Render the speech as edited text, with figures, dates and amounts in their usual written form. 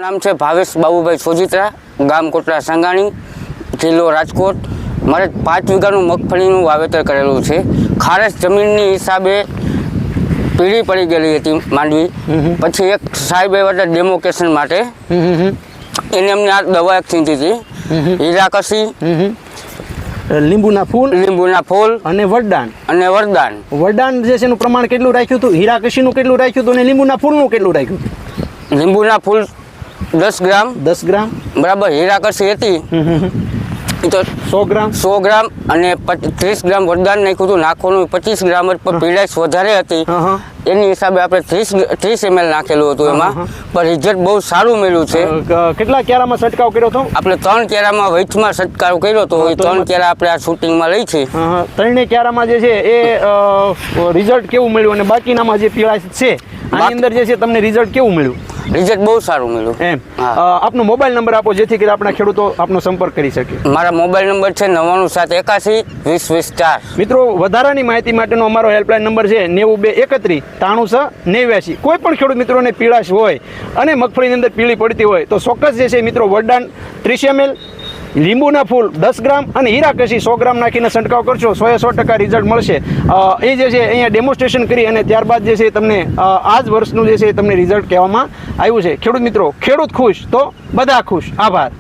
નામ છે ભાવેશ બાબુભાઈ સોજીત્રા, ગામ કોટડા સંગાણી, જિલ્લો રાજકોટ। મારે 5 વીઘાનું મગફળીનું વાવેતર કરેલું છે। ખારસ જમીનની હિસાબે પીળી પડી ગયેલી હતી માંડવી। પછી એક સાહેબ આવ્યા હતા ડેમોકેશન માટે, એને અમને આ દવા એક ચીંધી હતી, હીરાકસી, લીંબુના ફૂલ અને વરદાન જે છે એનું પ્રમાણ કેટલું રાખ્યું હતું, હીરાકસીનું કેટલું રાખ્યું હતું અને લીંબુના ફૂલનું કેટલું રાખ્યું હતું? લીંબુના ફૂલ 10 ગ્રામ બરાબર, હીરાકસી હતી તો 100 ગ્રામ અને 30 ગ્રામ વરદાન નાખ્યું હતું। નાખવાનું 25 ગ્રામ પર પીળાશ વધારે હતી એની હિસાબે આપણે 30 ml નાખેલું હતું એમાં, પણ રિઝલ્ટ બહુ સારું મળ્યું છે। કેટલા ક્યારામાં છંટકાવ કર્યો હતો? આપણે 3 ક્યારામાં વચમાં છંટકાવ કર્યો હતો, એ 3 ક્યારા આપણે આ શૂટિંગમાં લઈ છે। 3 ક્યારામાં જે છે એ રિઝલ્ટ કેવું મળ્યું અને બાકીનામાં જે પીળાશ છે આની અંદર જે છે તમને રિઝલ્ટ કેવું મળ્યું? રિઝલ્ટ બહુ સારું મળ્યું એમ। આપનો મોબાઈલ નંબર આપો જેથી કરી આપણા ખેડૂતો આપનો સંપર્ક કરી શકે। મારા મોબાઈલ નંબર છે 9971 20 મિત્રો, વધારાની માહિતી માટેનો અમારો હેલ્પલાઇન નંબર છે 9231 96 89। કોઈ પણ ખેડૂત મિત્રોને પીળાશ હોય અને મગફળીની અંદર પીળી પડતી હોય તો ચોક્કસ જે છે મિત્રો વરદાન 30 ml, લીંબુના ફૂલ 10 ગ્રામ અને હીરાકસી 100 ગ્રામ નાખીને છંટકાવ કરશો, 100% રિઝલ્ટ મળશે। એ જે છે અહીંયા ડેમોન્સ્ટ્રેશન કરી અને ત્યારબાદ જે છે તમને આ જ વર્ષનું જે છે તમને રિઝલ્ટ કહેવામાં આવ્યું છે। ખેડૂત મિત્રો, ખેડૂત ખુશ તો બધા ખુશ। આભાર।